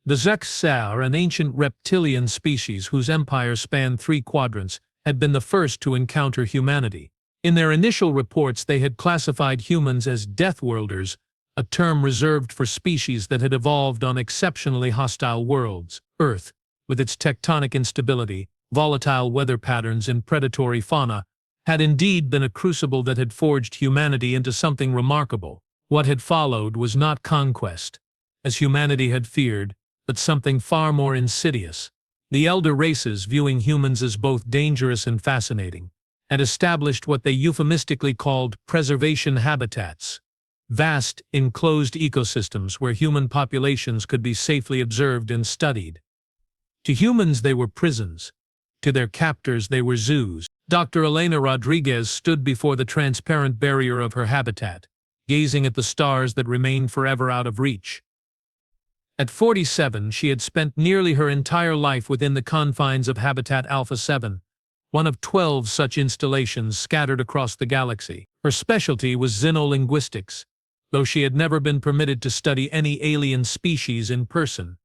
The Zeks are an ancient reptilian species whose empire spanned 3 quadrants, had been the first to encounter humanity. In their initial reports they had classified humans as Deathworlders, a term reserved for species that had evolved on exceptionally hostile worlds. Earth, with its tectonic instability, volatile weather patterns and predatory fauna, had indeed been a crucible that had forged humanity into something remarkable. What had followed was not conquest, as humanity had feared, but something far more insidious. The elder races, viewing humans as both dangerous and fascinating, had established what they euphemistically called preservation habitats, vast, enclosed ecosystems where human populations could be safely observed and studied. To humans they were prisons. To their captors they were zoos. Dr. Elena Rodriguez stood before the transparent barrier of her habitat, gazing at the stars that remained forever out of reach. At 47, she had spent nearly her entire life within the confines of Habitat Alpha 7, one of 12 such installations scattered across the galaxy. Her specialty was xenolinguistics, though she had never been permitted to study any alien species in person.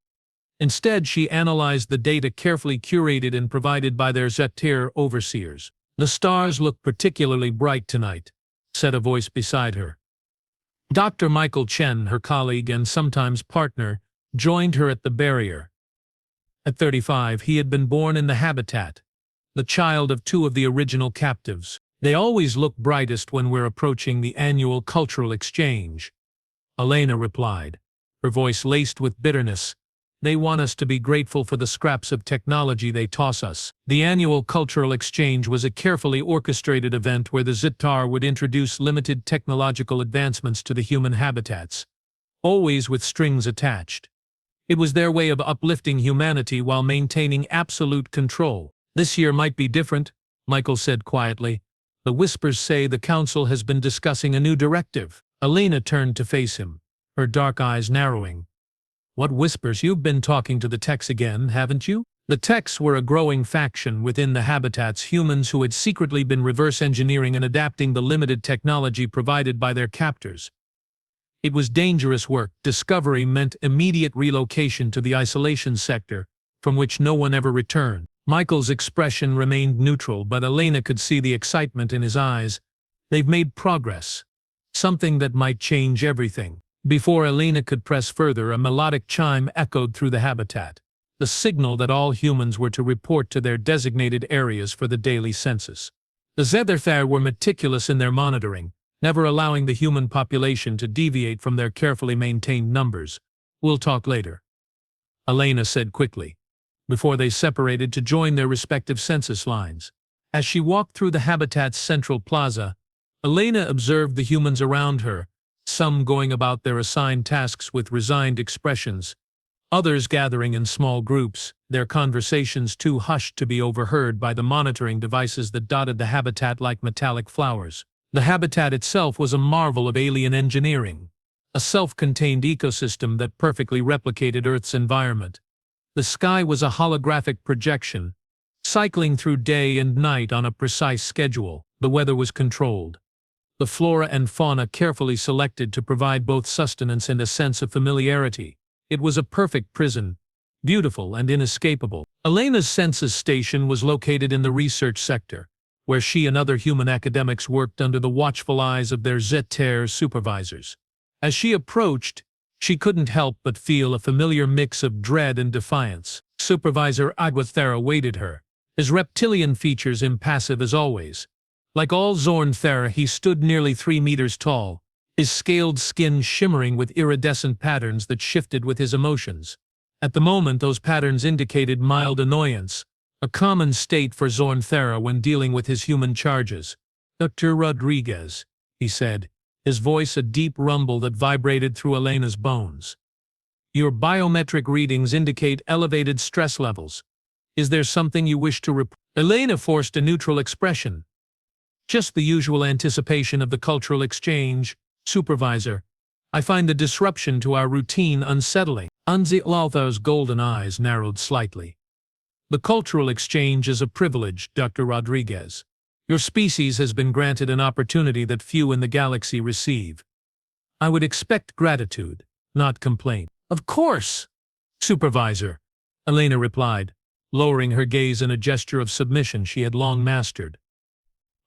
Instead, she analyzed the data carefully curated and provided by their Zetir overseers. "The stars look particularly bright tonight," said a voice beside her. Dr. Michael Chen, her colleague and sometimes partner, joined her at the barrier. At 35, he had been born in the habitat, the child of 2 of the original captives. "They always look brightest when we're approaching the annual cultural exchange," Elena replied, her voice laced with bitterness. "They want us to be grateful for the scraps of technology they toss us." The annual cultural exchange was a carefully orchestrated event where the Zitar would introduce limited technological advancements to the human habitats, always with strings attached. It was their way of uplifting humanity while maintaining absolute control. "This year might be different," Michael said quietly. "The whispers say the council has been discussing a new directive." Elena turned to face him, her dark eyes narrowing. "What whispers? You've been talking to the techs again, haven't you?" The techs were a growing faction within the habitats, humans who had secretly been reverse engineering and adapting the limited technology provided by their captors. It was dangerous work. Discovery meant immediate relocation to the isolation sector, from which no one ever returned. Michael's expression remained neutral, but Elena could see the excitement in his eyes. "They've made progress. Something that might change everything." Before Elena could press further, a melodic chime echoed through the habitat, the signal that all humans were to report to their designated areas for the daily census. The Zetherfair were meticulous in their monitoring, never allowing the human population to deviate from their carefully maintained numbers. "We'll talk later," Elena said quickly, before they separated to join their respective census lines. As she walked through the habitat's central plaza, Elena observed the humans around her, some going about their assigned tasks with resigned expressions, others gathering in small groups, their conversations too hushed to be overheard by the monitoring devices that dotted the habitat like metallic flowers. The habitat itself was a marvel of alien engineering, a self-contained ecosystem that perfectly replicated Earth's environment. The sky was a holographic projection, cycling through day and night on a precise schedule. The weather was controlled, the flora and fauna carefully selected to provide both sustenance and a sense of familiarity. It was a perfect prison, beautiful and inescapable. Elena's census station was located in the research sector, where she and other human academics worked under the watchful eyes of their Zetir supervisors. As she approached, she couldn't help but feel a familiar mix of dread and defiance. Supervisor Aguathera awaited her, his reptilian features impassive as always. Like all Zorn-Thera, he stood nearly 3 meters tall, his scaled skin shimmering with iridescent patterns that shifted with his emotions. At the moment, those patterns indicated mild annoyance, a common state for Zorn-Thera when dealing with his human charges. "Dr. Rodriguez," he said, his voice a deep rumble that vibrated through Elena's bones. "Your biometric readings indicate elevated stress levels. Is there something you wish to report?" Elena forced a neutral expression. "Just the usual anticipation of the cultural exchange, supervisor. I find the disruption to our routine unsettling." Anzi-Laltha's golden eyes narrowed slightly. "The cultural exchange is a privilege, Dr. Rodriguez. Your species has been granted an opportunity that few in the galaxy receive. I would expect gratitude, not complaint." "Of course," Supervisor, Elena replied, lowering her gaze in a gesture of submission she had long mastered.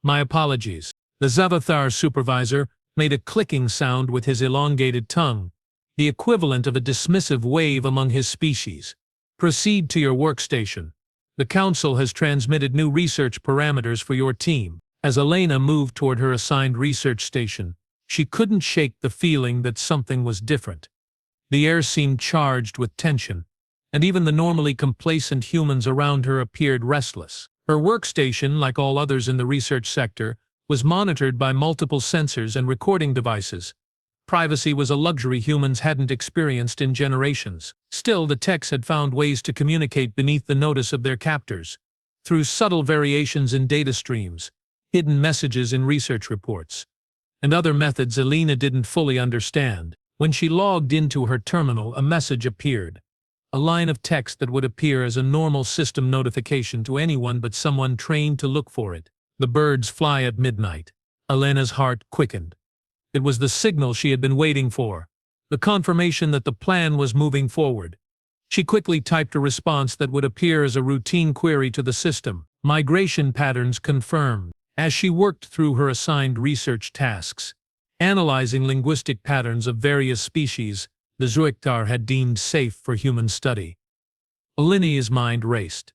My apologies. The Zavathar supervisor made a clicking sound with his elongated tongue, the equivalent of a dismissive wave among his species. Proceed to your workstation. The Council has transmitted new research parameters for your team. As Elena moved toward her assigned research station, she couldn't shake the feeling that something was different. The air seemed charged with tension, and even the normally complacent humans around her appeared restless. Her workstation, like all others in the research sector, was monitored by multiple sensors and recording devices. Privacy was a luxury humans hadn't experienced in generations. Still, the techs had found ways to communicate beneath the notice of their captors, through subtle variations in data streams, hidden messages in research reports, and other methods Elena didn't fully understand. When she logged into her terminal, a message appeared. A line of text that would appear as a normal system notification to anyone but someone trained to look for it. The birds fly at midnight. Elena's heart quickened. It was the signal she had been waiting for, the confirmation that the plan was moving forward. She quickly typed a response that would appear as a routine query to the system. Migration patterns confirmed. As she worked through her assigned research tasks, analyzing linguistic patterns of various species the Zuiktar had deemed safe for human study, Elena's mind raced.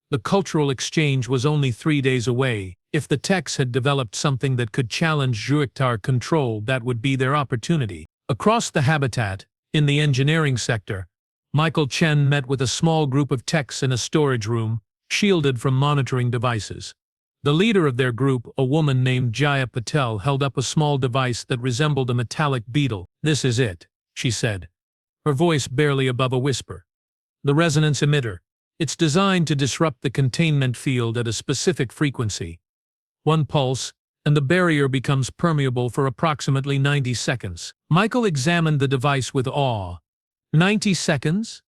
The cultural exchange was only 3 days away. If the techs had developed something that could challenge Zuiktar control, that would be their opportunity. Across the habitat, in the engineering sector, Michael Chen met with a small group of techs in a storage room, shielded from monitoring devices. The leader of their group, a woman named Jaya Patel, held up a small device that resembled a metallic beetle. This is it, she said, her voice barely above a whisper. The resonance emitter. It's designed to disrupt the containment field at a specific frequency. One pulse, and the barrier becomes permeable for approximately 90 seconds. Michael examined the device with awe. 90 seconds?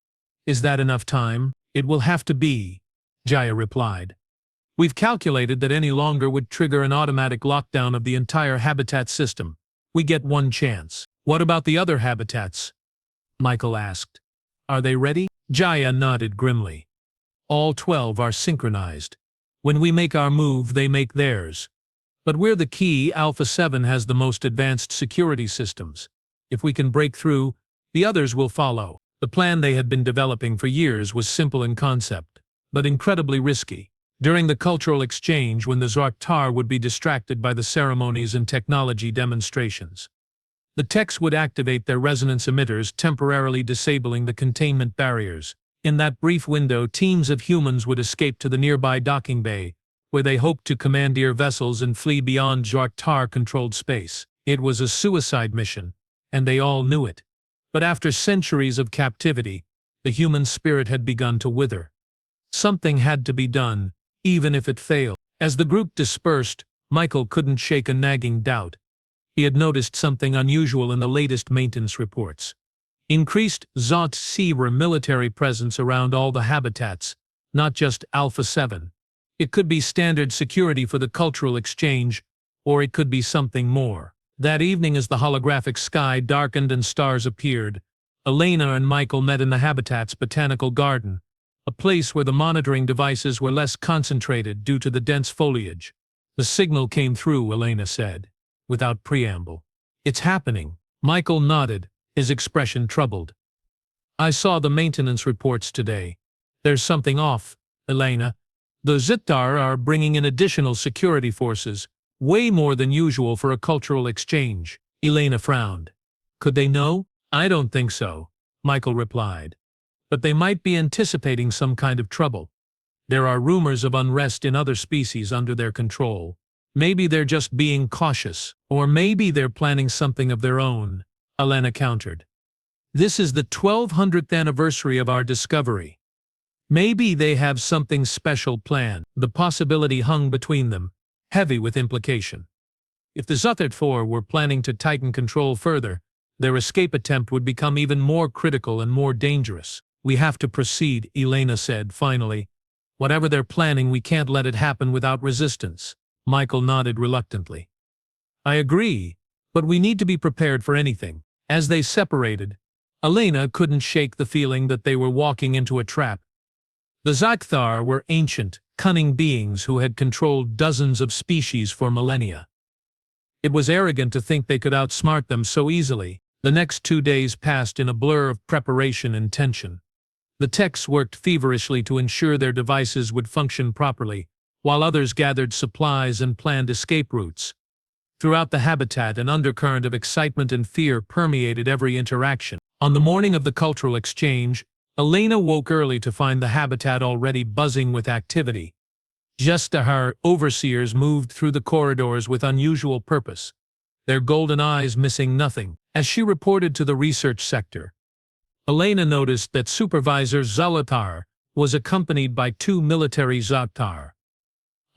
Is that enough time? It will have to be, Jaya replied. We've calculated that any longer would trigger an automatic lockdown of the entire habitat system. We get one chance. What about the other habitats? Michael asked. Are they ready? Jaya nodded grimly. All 12 are synchronized. When we make our move, they make theirs. But we're the key. Alpha 7 has the most advanced security systems. If we can break through, the others will follow. The plan they had been developing for years was simple in concept, but incredibly risky. During the cultural exchange, when the Zuiktar would be distracted by the ceremonies and technology demonstrations, the techs would activate their resonance emitters, temporarily disabling the containment barriers. In that brief window, teams of humans would escape to the nearby docking bay, where they hoped to commandeer vessels and flee beyond Zuiktar-controlled space. It was a suicide mission, and they all knew it. But after centuries of captivity, the human spirit had begun to wither. Something had to be done, even if it failed. As the group dispersed, Michael couldn't shake a nagging doubt. He had noticed something unusual in the latest maintenance reports. Increased Zot-Sierra military presence around all the habitats, not just Alpha 7. It could be standard security for the cultural exchange, or it could be something more. That evening, as the holographic sky darkened and stars appeared, Elena and Michael met in the habitat's botanical garden, a place where the monitoring devices were less concentrated due to the dense foliage. The signal came through, Elena said, without preamble. It's happening. Michael nodded, his expression troubled. I saw the maintenance reports today. There's something off, Elena. The Zuiktar are bringing in additional security forces, way more than usual for a cultural exchange. Elena frowned. Could they know? I don't think so, Michael replied. But they might be anticipating some kind of trouble. There are rumors of unrest in other species under their control. Maybe they're just being cautious, or maybe they're planning something of their own, Elena countered. This is the 1200th anniversary of our discovery. Maybe they have something special planned. The possibility hung between them, heavy with implication. If the Zuiktar were planning to tighten control further, their escape attempt would become even more critical and more dangerous. We have to proceed, Elena said finally. Whatever they're planning, we can't let it happen without resistance. Michael nodded reluctantly. I agree, but we need to be prepared for anything. As they separated, Elena couldn't shake the feeling that they were walking into a trap. The Zakthar were ancient, cunning beings who had controlled dozens of species for millennia. It was arrogant to think they could outsmart them so easily. The next 2 days passed in a blur of preparation and tension. The techs worked feverishly to ensure their devices would function properly, while others gathered supplies and planned escape routes. Throughout the habitat, an undercurrent of excitement and fear permeated every interaction. On the morning of the cultural exchange, Elena woke early to find the habitat already buzzing with activity. Just as her overseers moved through the corridors with unusual purpose, their golden eyes missing nothing. As she reported to the research sector, Elena noticed that Supervisor Zalatar was accompanied by 2 military Zaktar.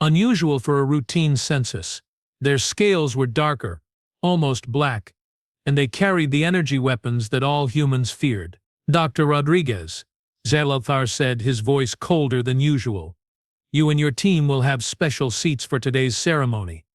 Unusual for a routine census, their scales were darker, almost black, and they carried the energy weapons that all humans feared. Dr. Rodriguez, Zalatar said, his voice colder than usual. You and your team will have special seats for today's ceremony.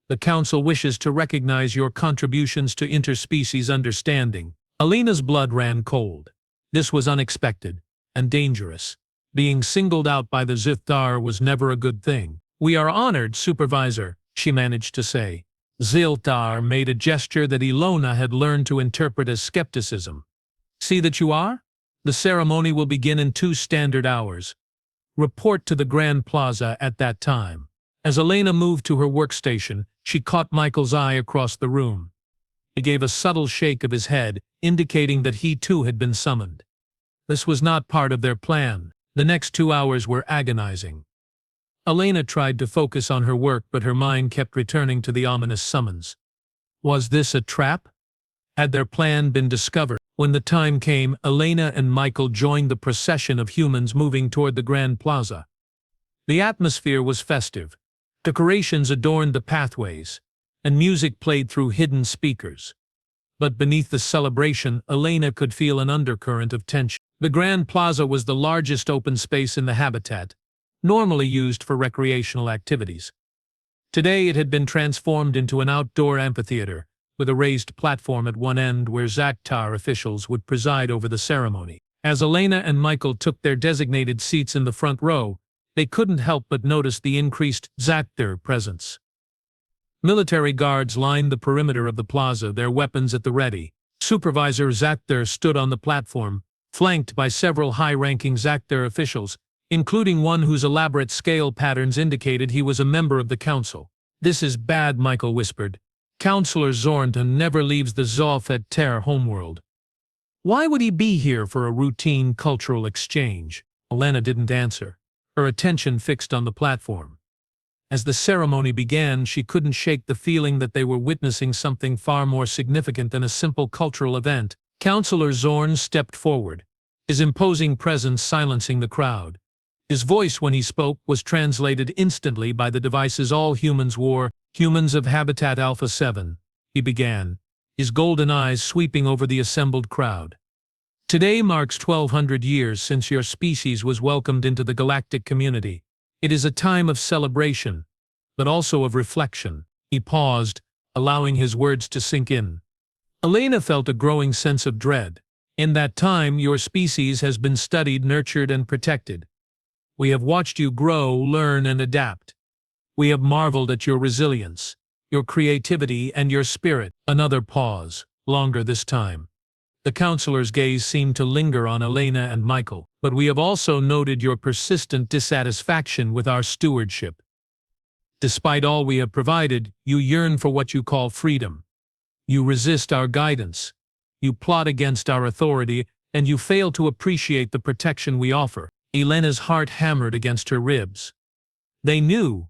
The Council wishes to recognize your contributions to interspecies understanding. Elena's blood ran cold. This was unexpected and dangerous. Being singled out by the Zithar was never a good thing. We are honored, Supervisor, she managed to say. Ziltar made a gesture that Ilona had learned to interpret as skepticism. See that you are? The ceremony will begin in 2 standard hours. Report to the Grand Plaza at that time. As Elena moved to her workstation, she caught Michael's eye across the room. He gave a subtle shake of his head, indicating that he too had been summoned. This was not part of their plan. The next 2 hours were agonizing. Elena tried to focus on her work, but her mind kept returning to the ominous summons. Was this a trap? Had their plan been discovered? When the time came, Elena and Michael joined the procession of humans moving toward the Grand Plaza. The atmosphere was festive. Decorations adorned the pathways, and music played through hidden speakers. But beneath the celebration, Elena could feel an undercurrent of tension. The Grand Plaza was the largest open space in the habitat, normally used for recreational activities. Today it had been transformed into an outdoor amphitheater, with a raised platform at one end where Zaktar officials would preside over the ceremony. As Elena and Michael took their designated seats in the front row, they couldn't help but notice the increased Zaktar presence. Military guards lined the perimeter of the plaza, their weapons at the ready. Supervisor Zaktar stood on the platform, flanked by several high-ranking Zaktar officials, including one whose elaborate scale patterns indicated he was a member of the council. This is bad, Michael whispered. Councillor Zornton never leaves the Zofet Ter homeworld. Why would he be here for a routine cultural exchange? Elena didn't answer, her attention fixed on the platform. As the ceremony began, she couldn't shake the feeling that they were witnessing something far more significant than a simple cultural event. Councillor Zorn stepped forward, his imposing presence silencing the crowd. His voice, when he spoke, was translated instantly by the devices all humans wore. Humans of Habitat Alpha 7, he began, his golden eyes sweeping over the assembled crowd. Today marks 1200 years since your species was welcomed into the galactic community. It is a time of celebration, but also of reflection. He paused, allowing his words to sink in. Elena felt a growing sense of dread. In that time, your species has been studied, nurtured, and protected. We have watched you grow, learn, and adapt. We have marveled at your resilience, your creativity, and your spirit. Another pause, longer this time. The councillor's gaze seemed to linger on Elena and Michael. But we have also noted your persistent dissatisfaction with our stewardship. Despite all we have provided, you yearn for what you call freedom. You resist our guidance. You plot against our authority, and you fail to appreciate the protection we offer. Elena's heart hammered against her ribs. They knew.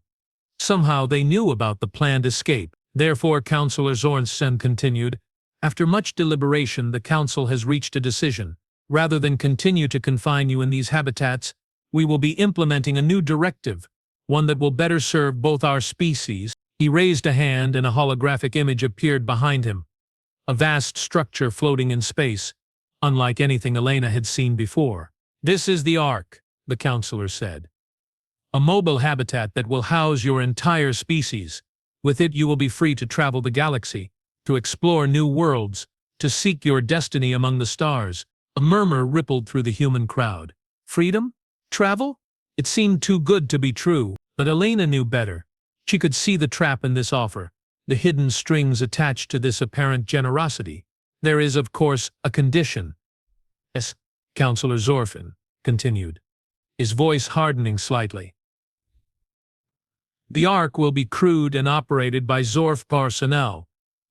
Somehow they knew about the planned escape. Therefore, Councillor Zornsen continued, after much deliberation, the Council has reached a decision. Rather than continue to confine you in these habitats, we will be implementing a new directive, one that will better serve both our species. He raised a hand and a holographic image appeared behind him. A vast structure floating in space, unlike anything Elena had seen before. This is the Ark, the Councillor said. A mobile habitat that will house your entire species. With it you will be free to travel the galaxy, to explore new worlds, to seek your destiny among the stars. A murmur rippled through the human crowd. Freedom? Travel? It seemed too good to be true, but Elena knew better. She could see the trap in this offer, the hidden strings attached to this apparent generosity. There is, of course, a condition. Yes, Counselor Zorfin continued, his voice hardening slightly. The Ark will be crewed and operated by Zorf personnel.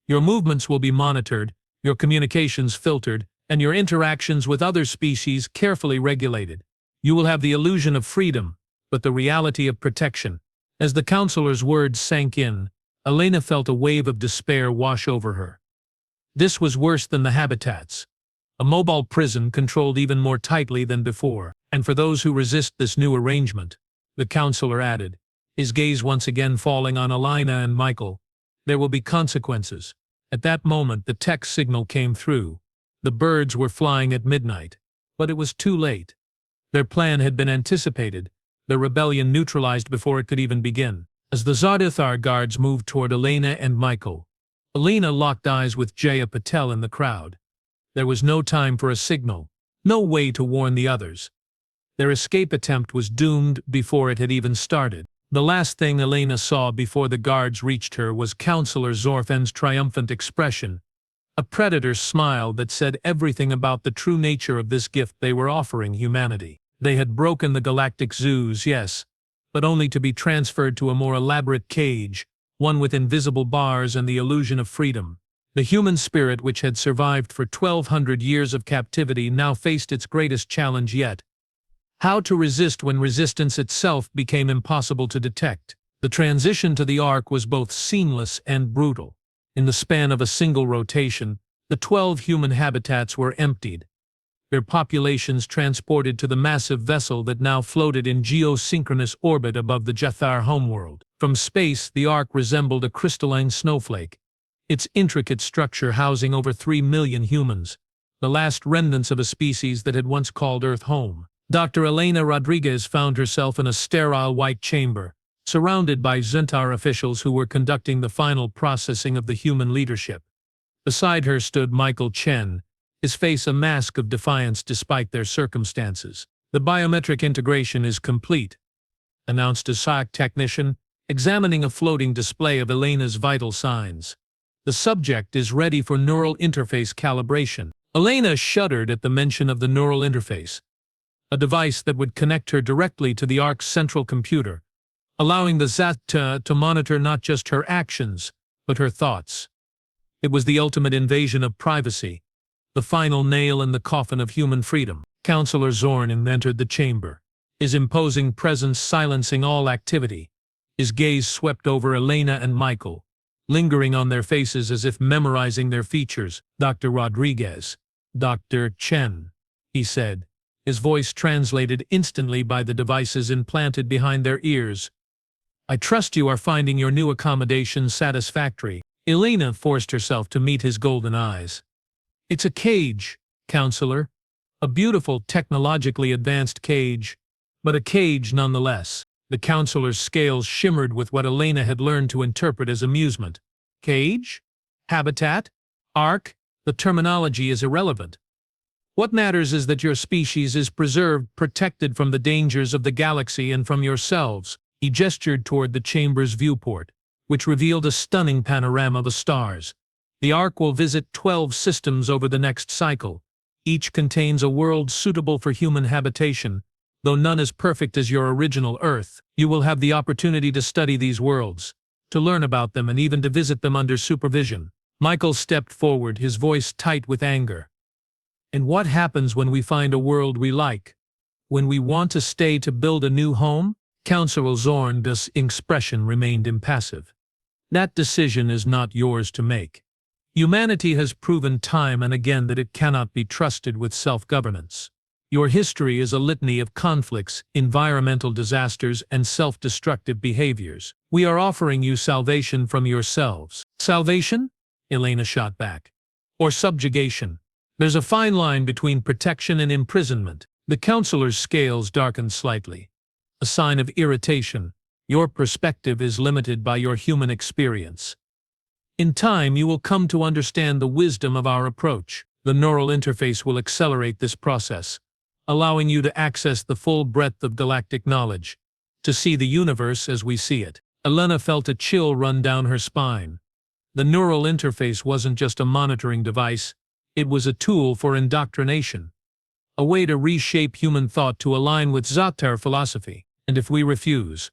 Your movements will be monitored, your communications filtered, and your interactions with other species carefully regulated. You will have the illusion of freedom, but the reality of protection. As the counselor's words sank in, Elena felt a wave of despair wash over her. This was worse than the habitats. A mobile prison controlled even more tightly than before, and for those who resist this new arrangement, the counselor added, his gaze once again falling on Elena and Michael, there will be consequences. At that moment the text signal came through. The birds were flying at midnight, but it was too late. Their plan had been anticipated, the rebellion neutralized before it could even begin. As the Zardothar guards moved toward Elena and Michael, Elena locked eyes with Jaya Patel in the crowd. There was no time for a signal, no way to warn the others. Their escape attempt was doomed before it had even started. The last thing Elena saw before the guards reached her was Counselor Zorfin's triumphant expression, a predator's smile that said everything about the true nature of this gift they were offering humanity. They had broken the galactic zoos, yes, but only to be transferred to a more elaborate cage, one with invisible bars and the illusion of freedom. The human spirit, which had survived for 1,200 years of captivity, now faced its greatest challenge yet. How to resist when resistance itself became impossible to detect. The transition to the Ark was both seamless and brutal. In the span of a single rotation, the 12 human habitats were emptied, their populations transported to the massive vessel that now floated in geosynchronous orbit above the Jathar homeworld. From space, the Ark resembled a crystalline snowflake, its intricate structure housing over 3 million humans, the last remnants of a species that had once called Earth home. Dr. Elena Rodriguez found herself in a sterile white chamber, surrounded by Zentaur officials who were conducting the final processing of the human leadership. Beside her stood Michael Chen, his face a mask of defiance despite their circumstances. The biometric integration is complete, announced a SCI-FI technician, examining a floating display of Elena's vital signs. The subject is ready for neural interface calibration. Elena shuddered at the mention of the neural interface, a device that would connect her directly to the Ark's central computer, allowing the Zat to monitor not just her actions, but her thoughts. It was the ultimate invasion of privacy, the final nail in the coffin of human freedom. Counselor Zorn entered the chamber, his imposing presence silencing all activity. His gaze swept over Elena and Michael, lingering on their faces as if memorizing their features. Dr. Rodriguez, Dr. Chen, he said, his voice translated instantly by the devices implanted behind their ears. I trust you are finding your new accommodation satisfactory. Elena forced herself to meet his golden eyes. It's a cage, Counselor. A beautiful, technologically advanced cage, but a cage nonetheless. The counselor's scales shimmered with what Elena had learned to interpret as amusement. Cage? Habitat? Ark? The terminology is irrelevant. What matters is that your species is preserved, protected from the dangers of the galaxy and from yourselves. He gestured toward the chamber's viewport, which revealed a stunning panorama of the stars. The Ark will visit 12 systems over the next cycle. Each contains a world suitable for human habitation. Though none as perfect as your original Earth, you will have the opportunity to study these worlds, to learn about them and even to visit them under supervision. Michael stepped forward, his voice tight with anger. And what happens when we find a world we like? When we want to stay to build a new home? Counselor Zorn's expression remained impassive. That decision is not yours to make. Humanity has proven time and again that it cannot be trusted with self-governance. Your history is a litany of conflicts, environmental disasters, and self-destructive behaviors. We are offering you salvation from yourselves. Salvation? Elena shot back. Or subjugation. There's a fine line between protection and imprisonment. The counselor's scales darkened slightly, a sign of irritation. Your perspective is limited by your human experience. In time, you will come to understand the wisdom of our approach. The neural interface will accelerate this process, allowing you to access the full breadth of galactic knowledge, to see the universe as we see it. Elena felt a chill run down her spine. The neural interface wasn't just a monitoring device, it was a tool for indoctrination, a way to reshape human thought to align with Zatar philosophy. And if we refuse?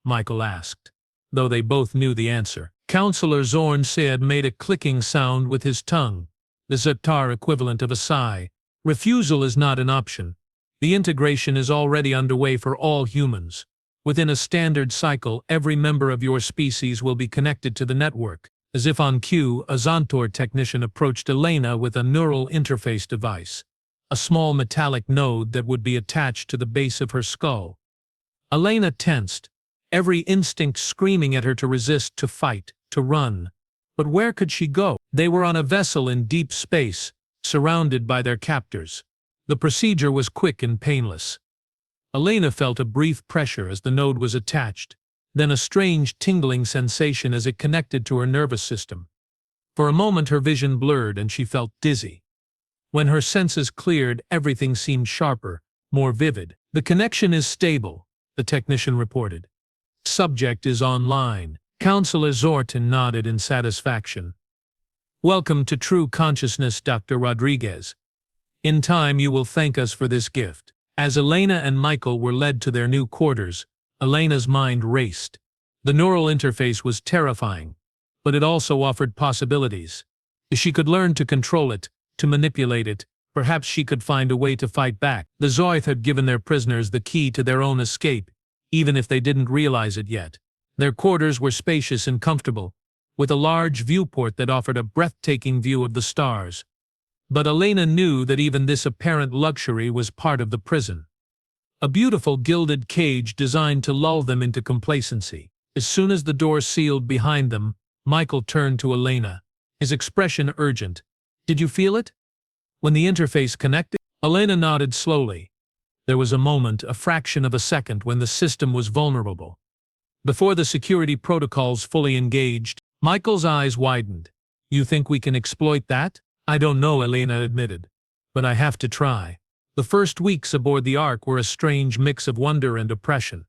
Michael asked, though they both knew the answer. Counselor Zorn said made a clicking sound with his tongue, the Zatar equivalent of a sigh. Refusal is not an option. The integration is already underway for all humans. Within a standard cycle, every member of your species will be connected to the network. As if on cue, a Zontor technician approached Elena with a neural interface device, a small metallic node that would be attached to the base of her skull. Elena tensed, every instinct screaming at her to resist, to fight, to run. But where could she go? They were on a vessel in deep space, surrounded by their captors. The procedure was quick and painless. Elena felt a brief pressure as the node was attached, then a strange tingling sensation as it connected to her nervous system. For a moment her vision blurred and she felt dizzy. When her senses cleared, everything seemed sharper, more vivid. The connection is stable, the technician reported. Subject is online. Counselor Zorton nodded in satisfaction. Welcome to true consciousness, Dr. Rodriguez. In time you will thank us for this gift. As Elena and Michael were led to their new quarters, Elena's mind raced. The neural interface was terrifying, but it also offered possibilities. If she could learn to control it, to manipulate it, perhaps she could find a way to fight back. The Zoith had given their prisoners the key to their own escape, even if they didn't realize it yet. Their quarters were spacious and comfortable, with a large viewport that offered a breathtaking view of the stars. But Elena knew that even this apparent luxury was part of the prison. A beautiful gilded cage designed to lull them into complacency. As soon as the door sealed behind them, Michael turned to Elena, his expression urgent. Did you feel it? When the interface connected? Elena nodded slowly. There was a moment, a fraction of a second, when the system was vulnerable. Before the security protocols fully engaged, Michael's eyes widened. You think we can exploit that? I don't know, Elena admitted. But I have to try. The first weeks aboard the Ark were a strange mix of wonder and oppression.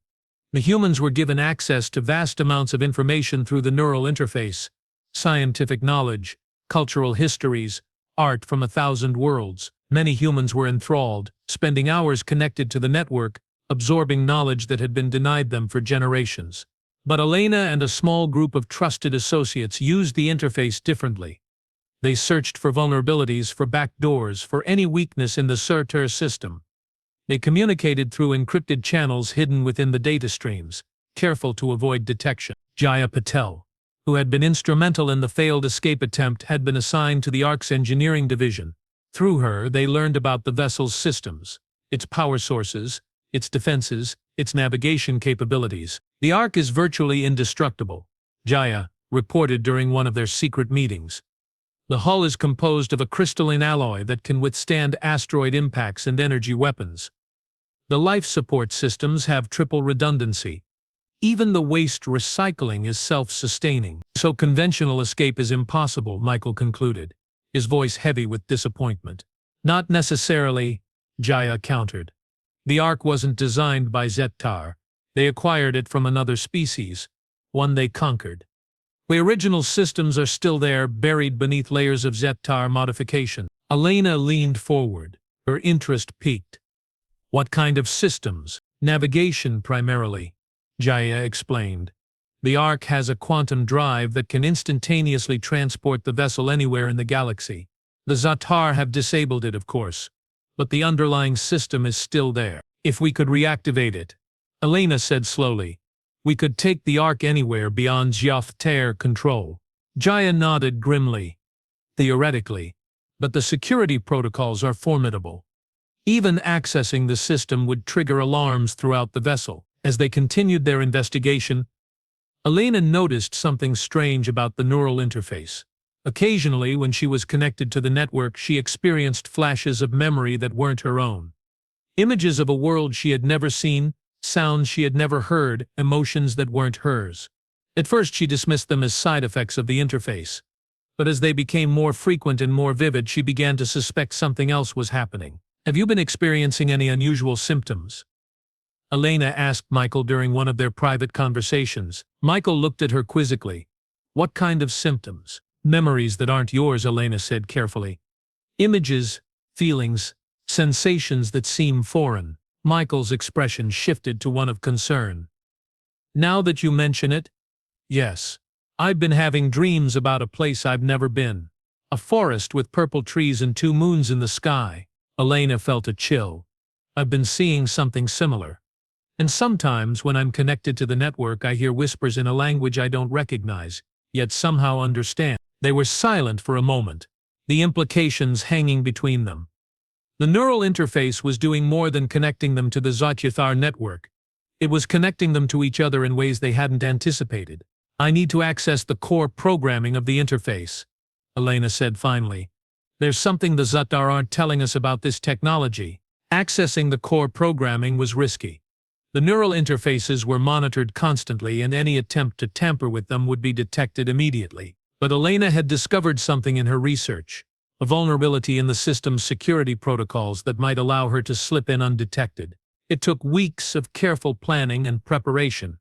The humans were given access to vast amounts of information through the neural interface, scientific knowledge, cultural histories, art from 1,000 worlds. Many humans were enthralled, spending hours connected to the network, absorbing knowledge that had been denied them for generations. But Elena and a small group of trusted associates used the interface differently. They searched for vulnerabilities, for backdoors, for any weakness in the Surtur system. They communicated through encrypted channels hidden within the data streams, careful to avoid detection. Jaya Patel, who had been instrumental in the failed escape attempt, had been assigned to the Ark's engineering division. Through her, they learned about the vessel's systems, its power sources, its defenses, its navigation capabilities. The Ark is virtually indestructible, Jaya reported during one of their secret meetings. The hull is composed of a crystalline alloy that can withstand asteroid impacts and energy weapons. The life support systems have triple redundancy. Even the waste recycling is self-sustaining. So conventional escape is impossible, Michael concluded, his voice heavy with disappointment. Not necessarily, Jaya countered. The Ark wasn't designed by Zetar. They acquired it from another species, one they conquered. The original systems are still there, buried beneath layers of Zetar modification. Elena leaned forward, her interest piqued. What kind of systems? Navigation primarily, Jaya explained. The Ark has a quantum drive that can instantaneously transport the vessel anywhere in the galaxy. The Zatar have disabled it, of course, but the underlying system is still there. If we could reactivate it, Elena said slowly, we could take the Ark anywhere beyond Zyath control. Jaya nodded grimly. Theoretically, but the security protocols are formidable. Even accessing the system would trigger alarms throughout the vessel. As they continued their investigation, Elena noticed something strange about the neural interface. Occasionally, when she was connected to the network, she experienced flashes of memory that weren't her own. Images of a world she had never seen, sounds she had never heard, emotions that weren't hers. At first she dismissed them as side effects of the interface, but as they became more frequent and more vivid, she began to suspect something else was happening. "Have you been experiencing any unusual symptoms?" Elena asked Michael during one of their private conversations. Michael looked at her quizzically. "What kind of symptoms?" "Memories that aren't yours," Elena said carefully. "Images, feelings, sensations that seem foreign." Michael's expression shifted to one of concern. "Now that you mention it, yes. I've been having dreams about a place I've never been. A forest with purple trees and 2 moons in the sky." Elena felt a chill. "I've been seeing something similar. And sometimes when I'm connected to the network I hear whispers in a language I don't recognize, yet somehow understand." They were silent for a moment, the implications hanging between them. The neural interface was doing more than connecting them to the SCI-FI network. It was connecting them to each other in ways they hadn't anticipated. "I need to access the core programming of the interface," Elena said finally. "There's something the SCI-FI aren't telling us about this technology." Accessing the core programming was risky. The neural interfaces were monitored constantly, and any attempt to tamper with them would be detected immediately. But Elena had discovered something in her research, a vulnerability in the system's security protocols that might allow her to slip in undetected. It took weeks of careful planning and preparation.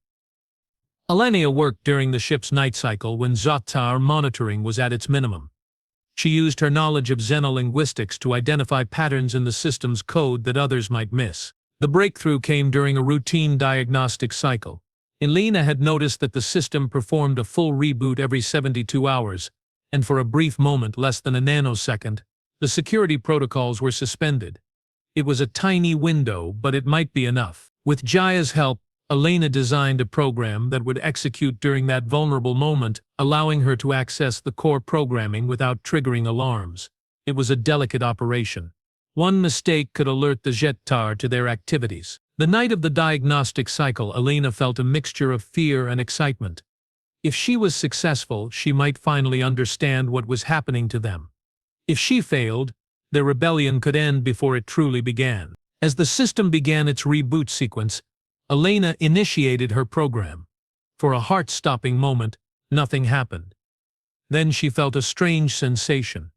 Elena worked during the ship's night cycle when SCI-FI monitoring was at its minimum. She used her knowledge of xenolinguistics to identify patterns in the system's code that others might miss. The breakthrough came during a routine diagnostic cycle. Elena had noticed that the system performed a full reboot every 72 hours, and for a brief moment, less than a nanosecond, the security protocols were suspended. It was a tiny window, but it might be enough. With Jaya's help, Elena designed a program that would execute during that vulnerable moment, allowing her to access the core programming without triggering alarms. It was a delicate operation. One mistake could alert the SCI-FI to their activities. The night of the diagnostic cycle, Elena felt a mixture of fear and excitement. If she was successful, she might finally understand what was happening to them. If she failed, their rebellion could end before it truly began. As the system began its reboot sequence, Elena initiated her program. For a heart-stopping moment, nothing happened. Then she felt a strange sensation,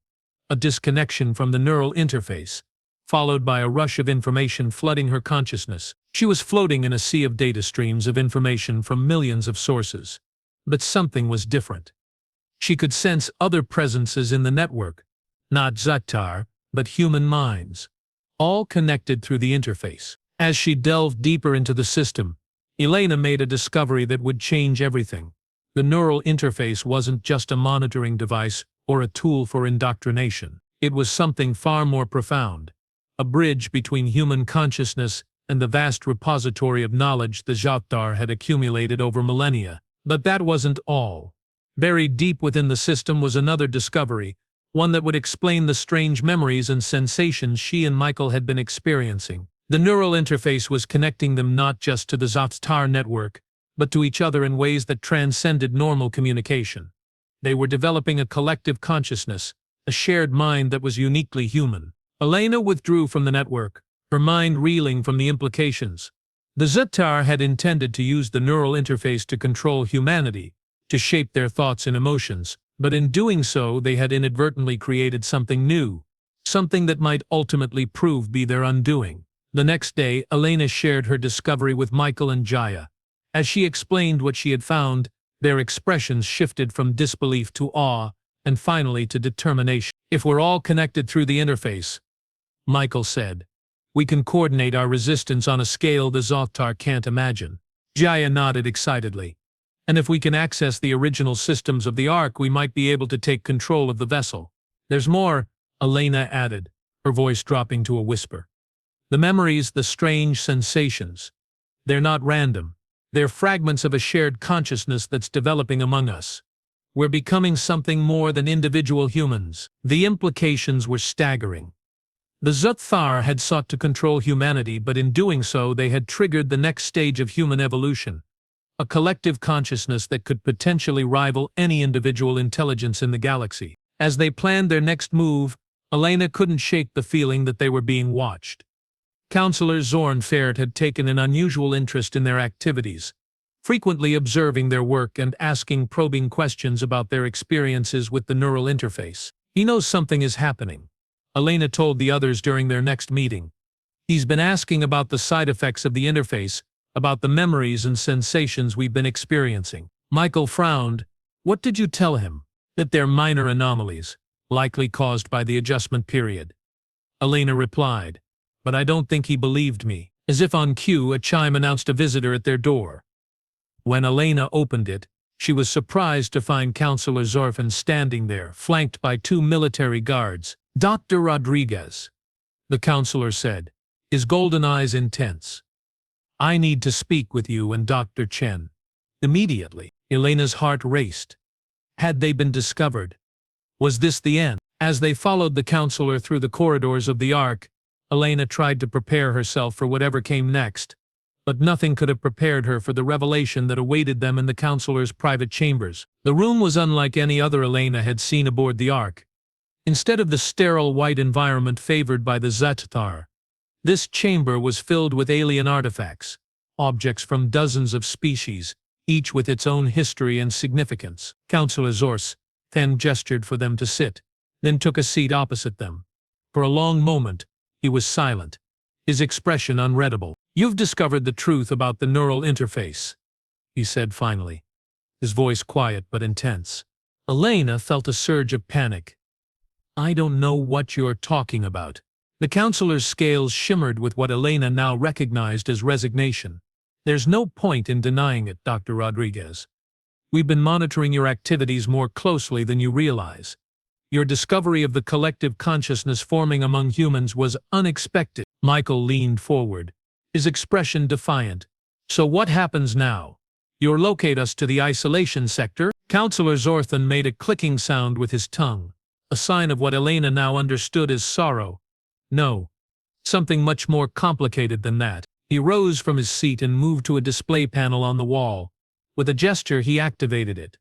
a disconnection from the neural interface, followed by a rush of information flooding her consciousness. She was floating in a sea of data streams of information from millions of sources. But something was different. She could sense other presences in the network, not SCI-FI, but human minds, all connected through the interface. As she delved deeper into the system, Elena made a discovery that would change everything. The neural interface wasn't just a monitoring device or a tool for indoctrination. It was something far more profound, a bridge between human consciousness and the vast repository of knowledge the SCI-FI had accumulated over millennia. But that wasn't all. Buried deep within the system was another discovery, one that would explain the strange memories and sensations she and Michael had been experiencing. The neural interface was connecting them not just to the SCI-FI network, but to each other in ways that transcended normal communication. They were developing a collective consciousness, a shared mind that was uniquely human. Elena withdrew from the network, her mind reeling from the implications. The SCI-FI had intended to use the neural interface to control humanity, to shape their thoughts and emotions, but in doing so they had inadvertently created something new, something that might ultimately prove to be their undoing. The next day, Elena shared her discovery with Michael and Jaya. As she explained what she had found, their expressions shifted from disbelief to awe, and finally to determination. "If we're all connected through the interface," Michael said, "we can coordinate our resistance on a scale the SCI-FI can't imagine." Jaya nodded excitedly. "And if we can access the original systems of the Ark, we might be able to take control of the vessel." "There's more," Elena added, her voice dropping to a whisper. "The memories, the strange sensations. They're not random. They're fragments of a shared consciousness that's developing among us. We're becoming something more than individual humans." The implications were staggering. The SCI-FI had sought to control humanity, but in doing so they had triggered the next stage of human evolution, a collective consciousness that could potentially rival any individual intelligence in the galaxy. As they planned their next move, Elena couldn't shake the feeling that they were being watched. Counselor Zorn Fert had taken an unusual interest in their activities. frequently observing their work and asking probing questions about their experiences with the neural interface. He knows something is happening, Elena told the others during their next meeting. He's been asking about the side effects of the interface, about the memories and sensations we've been experiencing. Michael frowned. What did you tell him? That they're minor anomalies, likely caused by the adjustment period. Elena replied, but I don't think he believed me. As if on cue, a chime announced a visitor at their door. When Elena opened it, she was surprised to find Counselor Zorfin standing there, flanked by 2 military guards. Dr. Rodriguez, the counselor said, his golden eyes intense. I need to speak with you and Dr. Chen. Immediately, Elena's heart raced. Had they been discovered? Was this the end? As they followed the counselor through the corridors of the Ark, Elena tried to prepare herself for whatever came next, but nothing could have prepared her for the revelation that awaited them in the counselor's private chambers. The room was unlike any other Elena had seen aboard the Ark. Instead of the sterile white environment favored by the Zetatar, this chamber was filled with alien artifacts, objects from dozens of species, each with its own history and significance. Counselor Zors then gestured for them to sit, then took a seat opposite them. For a long moment, he was silent, his expression unreadable. You've discovered the truth about the neural interface, he said finally, his voice quiet but intense. Elena felt a surge of panic. I don't know what you're talking about. The counselor's scales shimmered with what Elena now recognized as resignation. There's no point in denying it, Dr. Rodriguez. We've been monitoring your activities more closely than you realize. Your discovery of the collective consciousness forming among humans was unexpected. Michael leaned forward, his expression defiant. So what happens now? You'll locate us to the isolation sector? Counselor Zorthan made a clicking sound with his tongue, a sign of what Elena now understood as sorrow. No, something much more complicated than that. He rose from his seat and moved to a display panel on the wall. With a gesture, he activated it,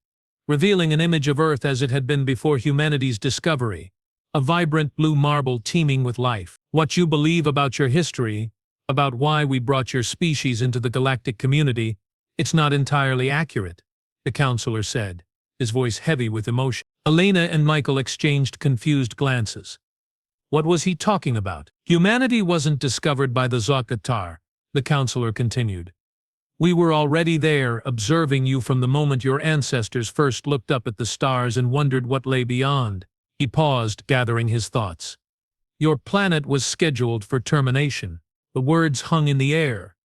revealing an image of Earth as it had been before humanity's discovery, a vibrant blue marble teeming with life. What you believe about your history, about why we brought your species into the galactic community, it's not entirely accurate, the counselor said, his voice heavy with emotion. Elena and Michael exchanged confused glances. What was he talking about? Humanity wasn't discovered by the Zakatar, the counselor continued. We were already there, observing you from the moment your ancestors first looked up at the stars and wondered what lay beyond. He paused, gathering his thoughts. Your planet was scheduled for termination. The words hung in the air,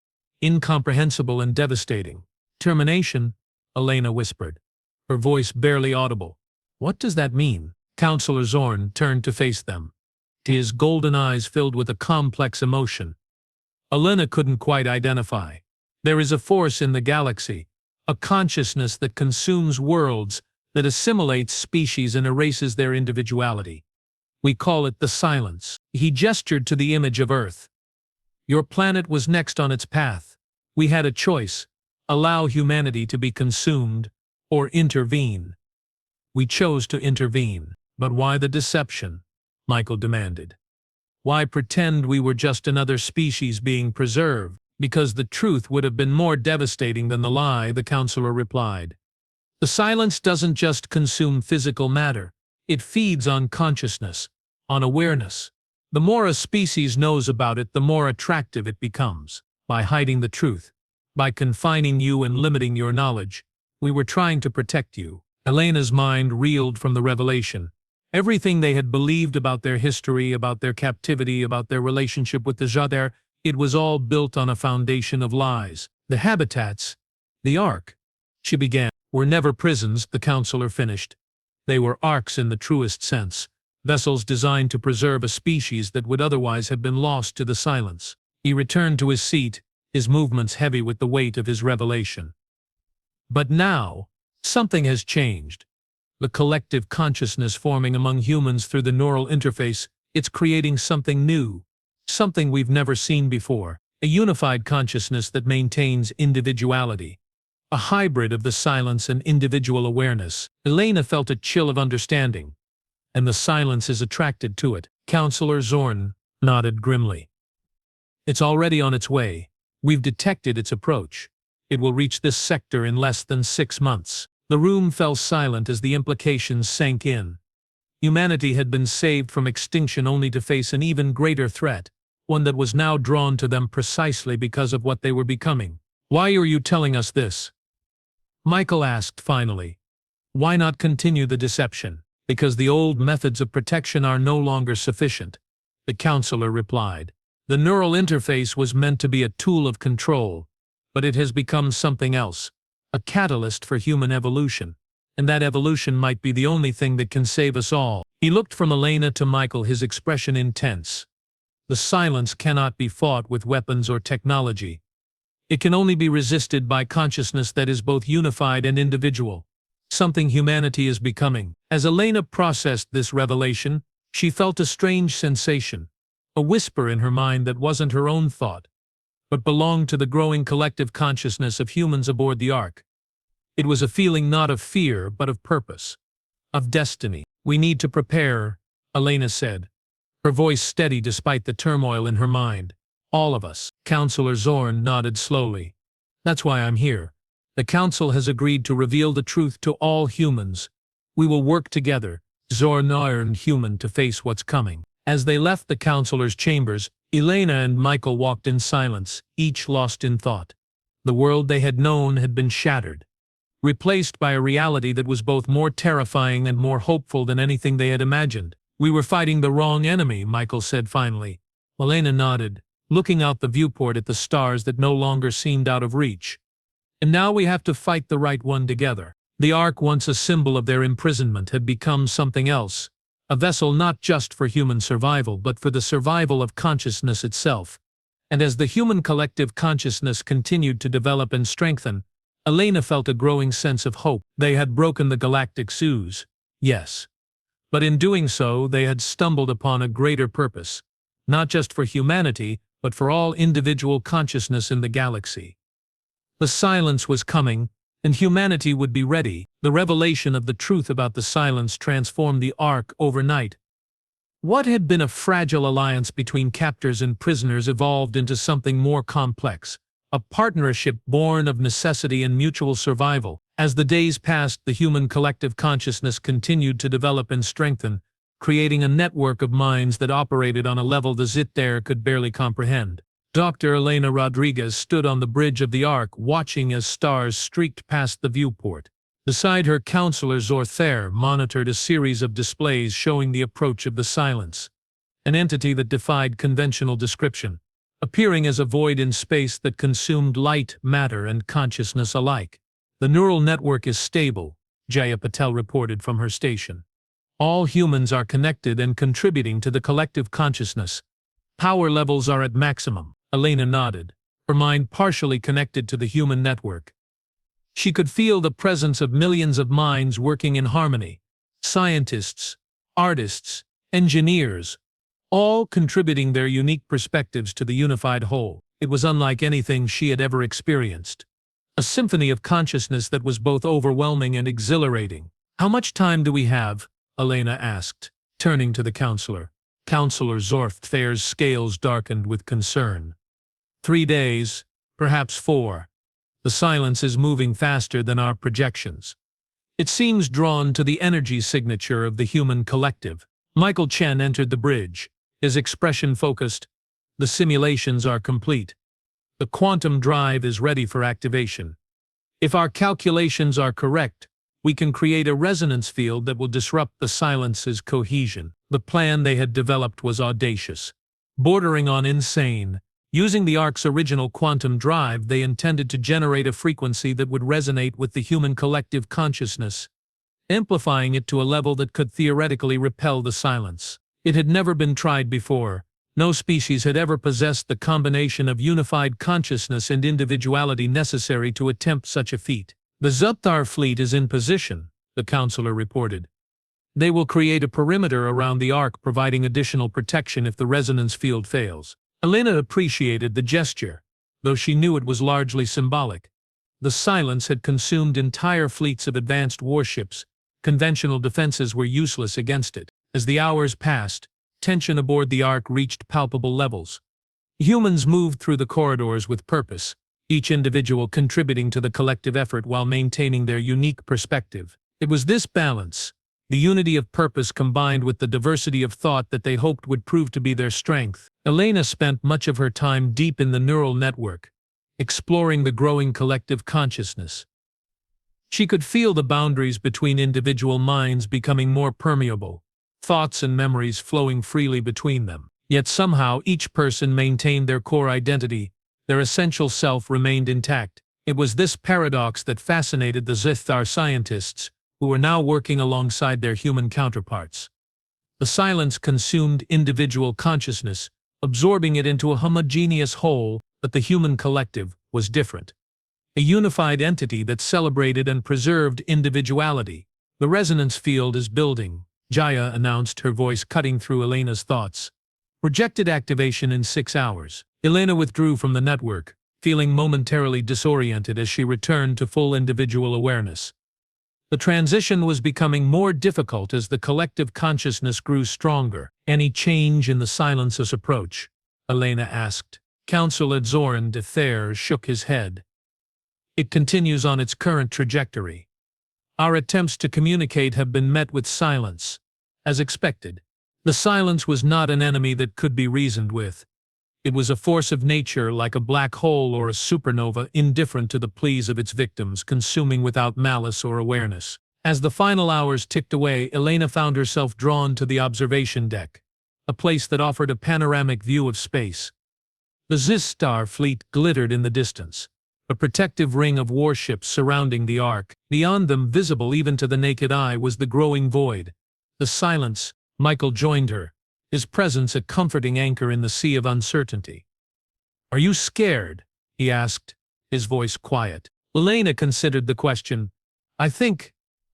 incomprehensible and devastating. Termination, Elena whispered, her voice barely audible. What does that mean? Counselor Zorn turned to face them, his golden eyes filled with a complex emotion. Elena couldn't quite identify. There is a force in the galaxy, a consciousness that consumes worlds, that assimilates species and erases their individuality. We call it the silence. He gestured to the image of Earth. Your planet was next on its path. We had a choice: allow humanity to be consumed, or intervene. We chose to intervene. But why the deception? Michael demanded. Why pretend we were just another species being preserved? Because the truth would have been more devastating than the lie, the counselor replied. The silence doesn't just consume physical matter. It feeds on consciousness, on awareness. The more a species knows about it, the more attractive it becomes. By hiding the truth, by confining you and limiting your knowledge, we were trying to protect you. Elena's mind reeled from the revelation. Everything they had believed about their history, about their captivity, about their relationship with the Jadar, it was all built on a foundation of lies. The habitats, the Ark, she began, were never prisons, the counselor finished. They were arks in the truest sense, vessels designed to preserve a species that would otherwise have been lost to the silence. He returned to his seat, his movements heavy with the weight of his revelation. But now, something has changed. The collective consciousness forming among humans through the neural interface, it's creating something new, something we've never seen before, a unified consciousness that maintains individuality, a hybrid of the silence and individual awareness. Elena felt a chill of understanding, and the silence is attracted to it. Counselor Zorn nodded grimly. It's already on its way. We've detected its approach. It will reach this sector in less than 6 months. The room fell silent as the implications sank in. Humanity had been saved from extinction only to face an even greater threat, one that was now drawn to them precisely because of what they were becoming. "Why are you telling us this?" Michael asked finally. "Why not continue the deception?" "Because the old methods of protection are no longer sufficient," the counselor replied. "The neural interface was meant to be a tool of control, but it has become something else, a catalyst for human evolution, and that evolution might be the only thing that can save us all." He looked from Elena to Michael, his expression intense. "The silence cannot be fought with weapons or technology. It can only be resisted by consciousness that is both unified and individual, something humanity is becoming." As Elena processed this revelation, she felt a strange sensation, a whisper in her mind that wasn't her own thought, but belonged to the growing collective consciousness of humans aboard the Ark. It was a feeling not of fear, but of purpose, of destiny. "We need to prepare," Elena said, her voice steady despite the turmoil in her mind. "All of us." Counselor Zorn nodded slowly. "That's why I'm here. The Council has agreed to reveal the truth to all humans. We will work together, Zorn and human, to face what's coming." As they left the Counselor's chambers, Elena and Michael walked in silence, each lost in thought. The world they had known had been shattered, replaced by a reality that was both more terrifying and more hopeful than anything they had imagined. "We were fighting the wrong enemy," Michael said finally. Elena nodded, looking out the viewport at the stars that no longer seemed out of reach. "And now we have to fight the right one together." The Ark, once a symbol of their imprisonment, had become something else, a vessel not just for human survival but for the survival of consciousness itself. And as the human collective consciousness continued to develop and strengthen, Elena felt a growing sense of hope. They had broken the galactic ooze, yes. But in doing so, they had stumbled upon a greater purpose, not just for humanity, but for all individual consciousness in the galaxy. The silence was coming, and humanity would be ready. The revelation of the truth about the silence transformed the Ark overnight. What had been a fragile alliance between captors and prisoners evolved into something more complex, a partnership born of necessity and mutual survival. As the days passed, the human collective consciousness continued to develop and strengthen, creating a network of minds that operated on a level the Zitdare could barely comprehend. Dr. Elena Rodriguez stood on the bridge of the Ark, watching as stars streaked past the viewport. Beside her, Counselor Zorthair monitored a series of displays showing the approach of the silence, an entity that defied conventional description, appearing as a void in space that consumed light, matter, and consciousness alike. "The neural network is stable," Jaya Patel reported from her station. "All humans are connected and contributing to the collective consciousness. Power levels are at maximum." Elena nodded, her mind partially connected to the human network. She could feel the presence of millions of minds working in harmony, scientists, artists, engineers, all contributing their unique perspectives to the unified whole. It was unlike anything she had ever experienced, a symphony of consciousness that was both overwhelming and exhilarating. "How much time do we have?" Elena asked, turning to the counselor. Counselor Zorthair's scales darkened with concern. 3 days, perhaps 4. The silence is moving faster than our projections. It seems drawn to the energy signature of the human collective. Michael Chen entered the bridge, his expression focused. "The simulations are complete. The quantum drive is ready for activation. If our calculations are correct, we can create a resonance field that will disrupt the silence's cohesion." The plan they had developed was audacious, bordering on insane. Using the Ark's original quantum drive, they intended to generate a frequency that would resonate with the human collective consciousness, amplifying it to a level that could theoretically repel the silence. It had never been tried before. No species had ever possessed the combination of unified consciousness and individuality necessary to attempt such a feat. "The Zutthar fleet is in position," the counselor reported. "They will create a perimeter around the Ark, providing additional protection if the resonance field fails." Elena appreciated the gesture, though she knew it was largely symbolic. The silence had consumed entire fleets of advanced warships. Conventional defenses were useless against it. As the hours passed, tension aboard the Ark reached palpable levels. Humans moved through the corridors with purpose, each individual contributing to the collective effort while maintaining their unique perspective. It was this balance, the unity of purpose combined with the diversity of thought that they hoped would prove to be their strength. Elena spent much of her time deep in the neural network, exploring the growing collective consciousness. She could feel the boundaries between individual minds becoming more permeable, thoughts and memories flowing freely between them. Yet somehow each person maintained their core identity, their essential self remained intact. It was this paradox that fascinated the Zithar scientists, who were now working alongside their human counterparts. The silence consumed individual consciousness, absorbing it into a homogeneous whole, but the human collective was different. A unified entity that celebrated and preserved individuality. The resonance field is building, Jaya announced, her voice cutting through Elena's thoughts. Projected activation in 6 hours. Elena withdrew from the network, feeling momentarily disoriented as she returned to full individual awareness. The transition was becoming more difficult as the collective consciousness grew stronger. Any change in the silence's approach? Elena asked. Councillor Zoran de Thayer shook his head. It continues on its current trajectory. Our attempts to communicate have been met with silence. As expected, the silence was not an enemy that could be reasoned with. It was a force of nature like a black hole or a supernova, indifferent to the pleas of its victims, consuming without malice or awareness. As the final hours ticked away, Elena found herself drawn to the observation deck, a place that offered a panoramic view of space. The Zistar fleet glittered in the distance, a protective ring of warships surrounding the Ark. Beyond them, visible even to the naked eye, was the growing void. The silence. Michael joined her, his presence a comforting anchor in the sea of uncertainty. Are you scared? He asked, his voice quiet. Elena considered the question. I think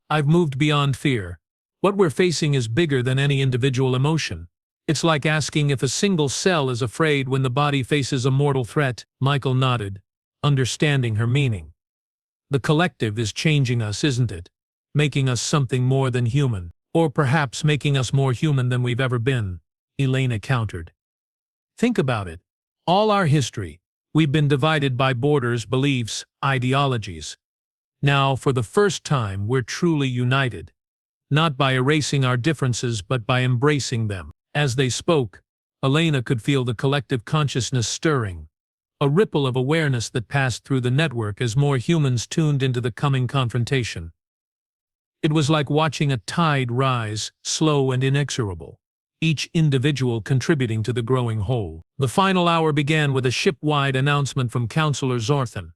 I've moved beyond fear. What we're facing is bigger than any individual emotion. It's like asking if a single cell is afraid when the body faces a mortal threat. Michael nodded, understanding her meaning. The collective is changing us, isn't it? Making us something more than human. Or perhaps making us more human than we've ever been, Elena countered. Think about it. All our history, we've been divided by borders, beliefs, ideologies. Now, for the first time, we're truly united. Not by erasing our differences, but by embracing them. As they spoke, Elena could feel the collective consciousness stirring, a ripple of awareness that passed through the network as more humans tuned into the coming confrontation. It was like watching a tide rise, slow and inexorable, each individual contributing to the growing whole. The final hour began with a ship-wide announcement from Councillor Zorthan.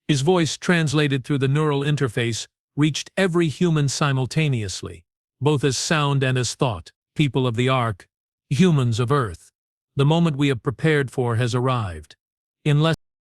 His voice, translated through the neural interface, reached every human simultaneously, both as sound and as thought. People of the Ark, humans of Earth, the moment we have prepared for has arrived. In less